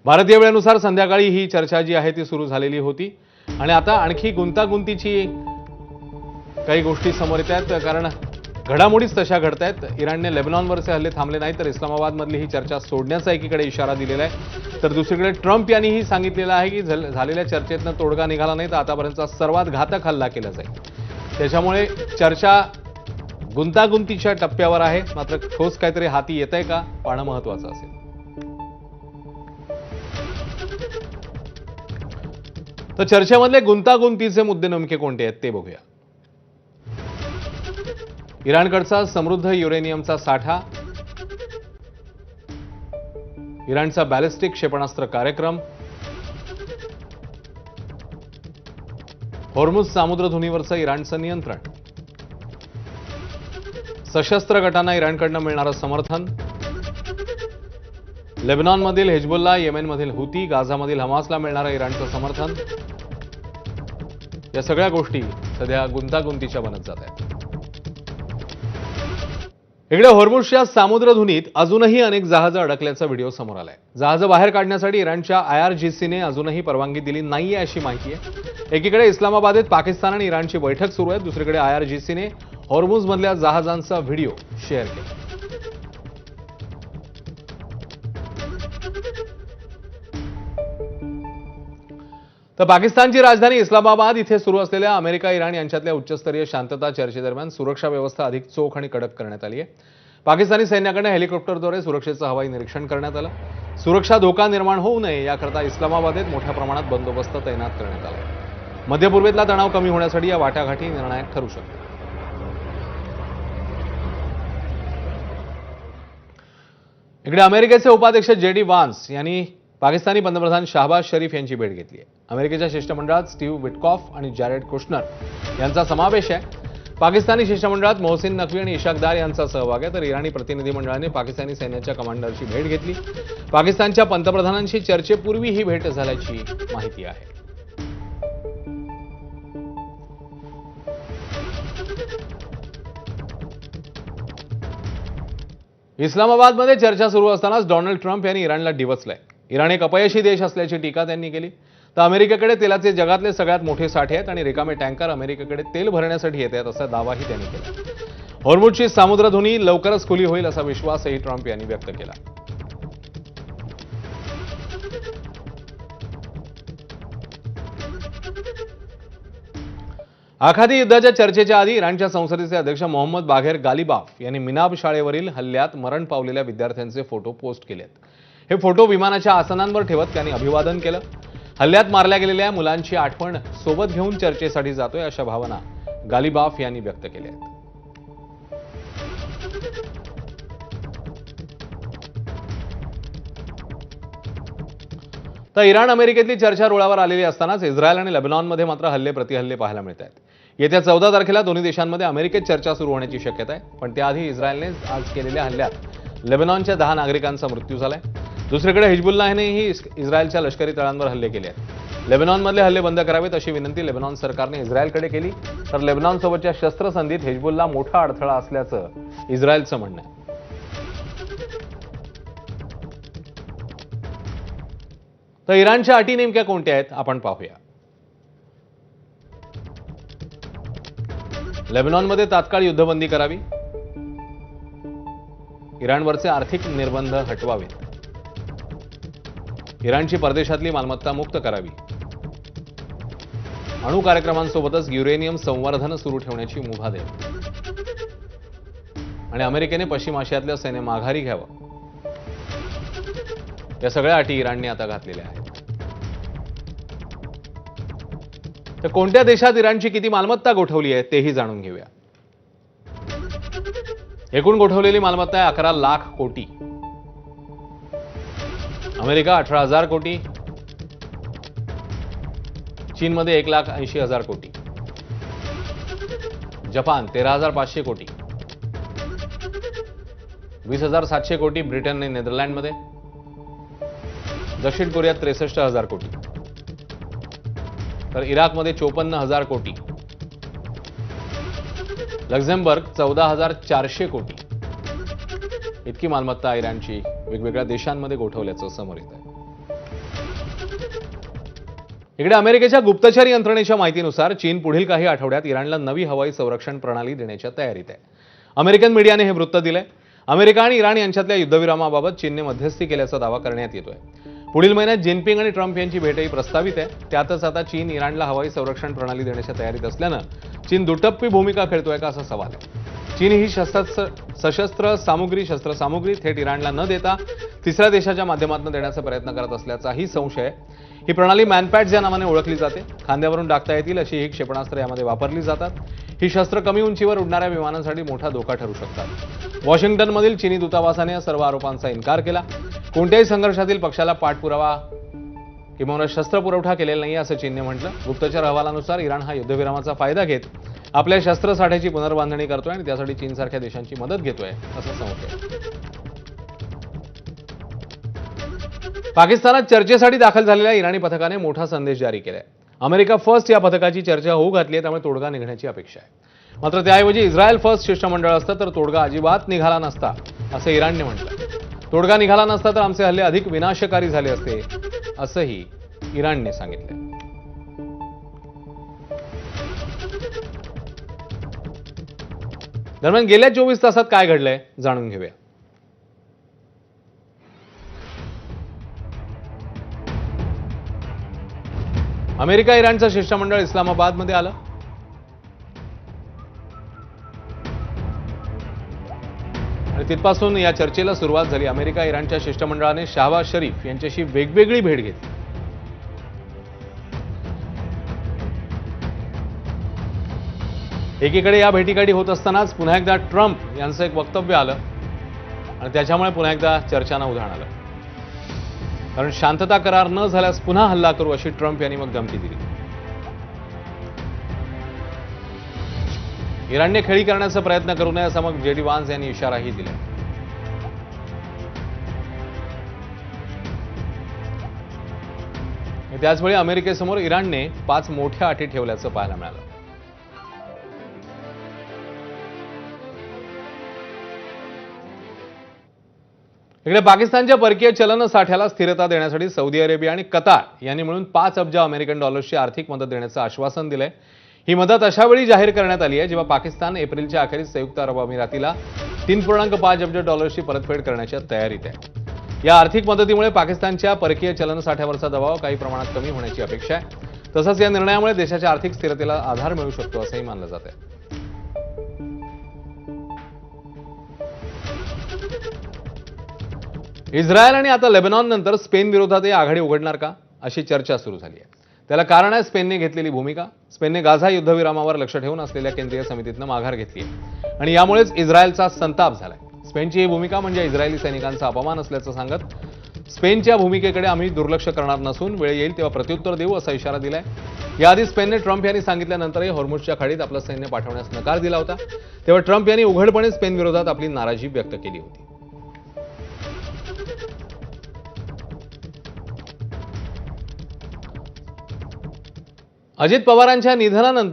भारतीय वेळेनुसार संध्याकाळी ही चर्चा जी आहे ती सुरू झालेली होती आणि आता आणखी गुंतागुंतीची काही गोष्टी समोर येत आहेत, कारण घडामोडीच तशा घडतायत। इराणने लेबनॉनवरचे हल्ले थांबले नाही तर इस्लामाबादमधली ही चर्चा सोडण्याचा एकीकडे इशारा दिलेला आहे, तर दुसरीकडे ट्रम्प यांनीही सांगितलेलं आहे की झालेल्या चर्चेतनं तोडगा निघाला नाही तर आतापर्यंतचा सर्वात घातक हल्ला केला जाईल। त्याच्यामुळे चर्चा गुंतागुंतीच्या टप्प्यावर आहे, मात्र ठोस काहीतरी हाती येतंय का पाहणं महत्त्वाचं असेल। तर चर्चेमधले गुंतागुंतीचे मुद्दे नेमके कोणते आहेत ते बघूया। इराणकडचा समृद्ध युरेनियमचा साठा, इराणचा बॅलिस्टिक क्षेपणास्त्र कार्यक्रम, होर्मुझ सामुद्रधुनीवरचं इराणचं नियंत्रण, सशस्त्र गटांना इराणकडनं मिळणारं समर्थन, लेबनॉनमधील हिजबुल्ला, येमेनमधील हुती, गाझामधील हमासला मिळणारं इराणचं समर्थन, या सगळ्या गोष्टी सध्या गुंतागुंतीच्या बनत जात आहेत। इकडे होर्मुझच्या सामुद्रधुनीत अजूनही अनेक जहाजं अडकल्याचा व्हिडिओ समोर आलाय। जहाजं बाहेर काढण्यासाठी इराणच्या IRGCने अजूनही परवानगी दिली नाहीये अशी माहिती आहे। एकीकडे इस्लामाबादेत पाकिस्तान आणि इराणची बैठक सुरू आहे, दुसरीकडे IRGCने होर्मुझमधल्या जहाजांचा व्हिडिओ शेअर केला। तर पाकिस्तानची राजधानी इस्लामाबाद इथे सुरू असलेल्या अमेरिका इराण यांच्यातल्या उच्चस्तरीय शांतता चर्चेदरम्यान सुरक्षा व्यवस्था अधिक चोख आणि कडक करण्यात आली आहे। पाकिस्तानी सैन्याकडून हेलिकॉप्टरद्वारे सुरक्षेचं हवाई निरीक्षण करण्यात आलं। सुरक्षा धोका निर्माण होऊ नये याकरता इस्लामाबादेत मोठ्या प्रमाणात बंदोबस्त तैनात करण्यात आला। मध्य पूर्वेतला तणाव कमी होण्यासाठी या वाटाघाटी निर्णायक ठरू शकतात। इकडे अमेरिकेचे उपाध्यक्ष JD व्हान्स यांनी पाकिस्तानी पंतप्रधान शाहबाज शरीफ यांची भेट घेतली आहे। अमेरिकेच्या शिष्टमंडळात स्टीव्ह विटकॉफ आणि जॅरेड कुशनर यांचा समावेश आहे। पाकिस्तानी शिष्टमंडळात मोहसिन नकवी आणि इशाक दार यांचा सहभाग आहे, तर इराणी प्रतिनिधिमंडळाने पाकिस्तानी सैन्याच्या कमांडरची भेट घेतली। पाकिस्तानच्या पंतप्रधानांशी चर्चेपूर्वी ही भेट झाल्याची माहिती आहे। इस्लामाबादमध्ये चर्चा सुरू असतानाच डोनाल्ड ट्रम्प यांनी इराणला डिवचलंय। इराण एक अपयशी देश असल्याची टीका त्यांनी केली। तर अमेरिकेकडे तेलाचे जगातले सगळ्यात मोठे साठे आहेत आणि रिकामे टँकर अमेरिकेकडे तेल भरण्यासाठी येत आहेत असा दावाही त्यांनी केला। होर्मुझची सामुद्रधुनी लवकरच खुली होईल असा विश्वासही ट्रम्प यांनी व्यक्त केला। आखाती युद्धाच्या चर्चेच्या आधी इराणच्या संसदेचे अध्यक्ष मोहम्मद बाघेर गालिबाफ यांनी मिनाब शाळेवरील हल्ल्यात मरण पावलेल्या विद्यार्थ्यांचे फोटो पोस्ट केलेत। हे फोटो विमानाच्या आसनांवर ठेवत त्यांनी अभिवादन केलं। हल्ल्यात मारल्या गेलेल्या मुलांची आठवण सोबत घेऊन चर्चेसाठी जातोय अशा भावना गालिबाफ यांनी व्यक्त केल्या आहेत। तर इराण अमेरिकेतली चर्चा रुळावर आलेली असतानाच इस्रायल आणि लेबनॉनमध्ये मात्र हल्ले प्रतिहल्ले पाहायला मिळत आहेत। येत्या 14 तारखेला दोन्ही देशांमध्ये अमेरिकेत चर्चा सुरू होण्याची शक्यता आहे, पण त्याआधी इस्रायलने आज केलेल्या हल्ल्यात लेबनॉनच्या 10 नागरिकांचा मृत्यू झालाय। दुसरीकडे हिजबुल्लाहनेही इस्रायलच्या लष्करी तळांवर हल्ले केले आहेत। लेबनॉनमधले हल्ले बंद करावेत अशी विनंती लेबनॉन सरकारने इस्रायलकडे केली, तर लेबनॉनसोबतच्या शस्त्रसंधीत हिजबुल्ला मोठा अडथळा असल्याचं इस्रायलचं म्हणणं आहे। तर इराणच्या अटी नेमक्या कोणत्या आहेत आपण पाहूया। लेबनॉनमध्ये तात्काळ युद्धबंदी करावी, इराणवरचे आर्थिक निर्बंध हटवावेत, इराणची परदेशातली मालमत्ता मुक्त करावी, अणु कार्यक्रमांसोबतच युरेनियम संवर्धन सुरू ठेवण्याची मुभा द्यावी आणि अमेरिकेने पश्चिम आशियातल्या सैन्य माघारी घ्यावं, या सगळ्या अटी इराणने आता घातलेल्या आहेत। तर कोणत्या देशात इराणची किती मालमत्ता गोठवली आहे तेही जाणून घेऊया। एकूण गोठवलेली मालमत्ता आहे 11 लाख कोटी, अमेरिका 18,000 कोटी, चीनमध्ये 1,80,000 कोटी, जपान 13,500 कोटी, 20,700 कोटी ब्रिटन आणि नेदरलँडमध्ये, दक्षिण कोरियात 63,000 कोटी, तर इराकमध्ये 54,000 कोटी, लक्झेंबर्ग 14,400 कोटी इतकी मालमत्ता इराणची वेगवेगळ्या देशांमध्ये गोठवल्याचं समोर येत आहे। इकडे अमेरिकेच्या गुप्तचर यंत्रणेच्या माहितीनुसार चीन पुढील काही आठवड्यात इराणला नवी हवाई संरक्षण प्रणाली देण्याच्या तयारीत आहे. अमेरिकन मीडियाने हे वृत्त दिलंय. अमेरिका आणि इराण यांच्यातल्या युद्धविरामाबाबत चीनने मध्यस्थी केल्याचा दावा करण्यात येतोय. पुढील महिन्यात जिनपिंग आणि ट्रम्प यांची भेटही प्रस्तावित आहे. त्यातच आता चीन इराणला हवाई संरक्षण प्रणाली देण्याच्या तयारीत असल्यानं चीन दुटप्पी भूमिका खेळतोय का असा सवाल आहे. चीन ही सशस्त्र शस्त्रसामुग्री थेट इराणला न देता तिसऱ्या देशाच्या माध्यमातून देण्याचा प्रयत्न करत असल्याचाही संशय आहे. ही प्रणाली मॅनपॅड्स या नावाने ओळखली जाते. खांद्यावरून टाकता येतील अशी ही क्षेपणास्त्र यामध्ये वापरली जातात. ही शस्त्र कमी उंचीवर उडणाऱ्या विमानांसाठी मोठा धोका ठरू शकतात. वॉशिंग्टनमधील चीनी दूतावासाने या सर्व आरोपांचा इन्कार केला. कोणत्याही संघर्षातील पक्षाला पाठपुरावा किंवा शस्त्र पुरवठा केलेला नाही असं चीनने म्हटलं. गुप्तचर अहवालानुसार इराण हा युद्धविरामाचा फायदा घेत आपल्या शस्त्रसाठ्याची पुनर्बांधणी करतोय आणि त्यासाठी चीनसारख्या देशांची मदत घेतोय असं संशय. पाकिस्तानात चर्चेसाठी दाखल झालेल्या इराणी पथकाने मोठा संदेश जारी केलाय. अमेरिका फर्स्ट या पथकाची चर्चा होऊ घातली आहे, त्यामुळे तोडगा निघण्याची अपेक्षा आहे. मात्र त्याऐवजी इस्रायल फर्स्ट शिष्टमंडळ असतं तर तोडगा अजिबात निघाला नसता असं इराणने म्हटलं. तोडगा निघाला नसता तर आमचे हल्ले अधिक विनाशकारी झाले असते असंही इराणने सांगितलं. दरम्यान गेल्या 24 तासात काय घडलंय जाणून घेऊया. अमेरिका इराणचं शिष्टमंडळ इस्लामाबादमध्ये आलं. आणि तिथपासून या चर्चेला सुरुवात झाली. अमेरिका इराणच्या शिष्टमंडळाने शहबाज शरीफ यांच्याशी वेगवेगळी भेट घेतली. एकीकडे या भेटीगाठी होत असतानाच पुन्हा एकदा ट्रम्प यांचं एक वक्तव्य आलं आणि त्याच्यामुळे पुन्हा एकदा चर्चांना उधाण आलं. कारण शांतता करार न झाल्यास पुन्हा हल्ला करू अशी ट्रम्प यांनी मग धमकी दिली. इराणने खेळी करण्याचा प्रयत्न करू नये असा मग जेडी वान्स यांनी इशाराही दिला. त्याचवेळी अमेरिकेसमोर इराणने 5 मोठ्या अटी ठेवल्याचं पाहायला मिळालं. इकडे पाकिस्तानच्या परकीय चलन साठ्याला स्थिरता देण्यासाठी सौदी अरेबिया आणि कतार यांनी मिळून 5 अब्ज अमेरिकन डॉलर्सची आर्थिक मदत देण्याचं आश्वासन दिलंय. ही मदत अशा वेळी जाहीर करण्यात आली आहे जेव्हा पाकिस्तान एप्रिलच्या अखेरीस संयुक्त अरब अमिरातीला 3.5 अब्ज डॉलर्सची परतफेड करण्याच्या तयारीत आहे. या आर्थिक मदतीमुळे पाकिस्तानच्या परकीय चलन साठ्यावरचा दबाव काही प्रमाणात कमी होण्याची अपेक्षा आहे. तसंच या निर्णयामुळे देशाच्या आर्थिक स्थिरतेला आधार मिळू शकतो असंही मानलं जात आहे. इस्रायल आणि आता लेबनॉन नंतर स्पेन विरोधातही आघाडी उघडणार का अशी चर्चा सुरू झाली आहे. त्याला कारण आहे स्पेनने घेतलेली भूमिका. स्पेनने गाझा युद्धविरामावर लक्ष ठेवून असलेल्या केंद्रीय समितीतनं माघार घेतली आहे आणि यामुळेच इस्रायलचा संताप झालाय. स्पेनची ही भूमिका म्हणजे इस्रायली सैनिकांचा अपमान असल्याचं सांगत स्पेनच्या भूमिकेकडे आम्ही दुर्लक्ष करणार नसून वेळ येईल तेव्हा प्रत्युत्तर देऊ असा इशारा दिलाय. याआधी स्पेनने ट्रम्प यांनी सांगितल्यानंतरही हॉर्मुझच्या खाडीत आपलं सैन्य पाठवण्यास नकार दिला होता. तेव्हा ट्रम्प यांनी उघडपणे स्पेन विरोधात आपली नाराजी व्यक्त केली होती. अजित पवारांच्या निधनानंतर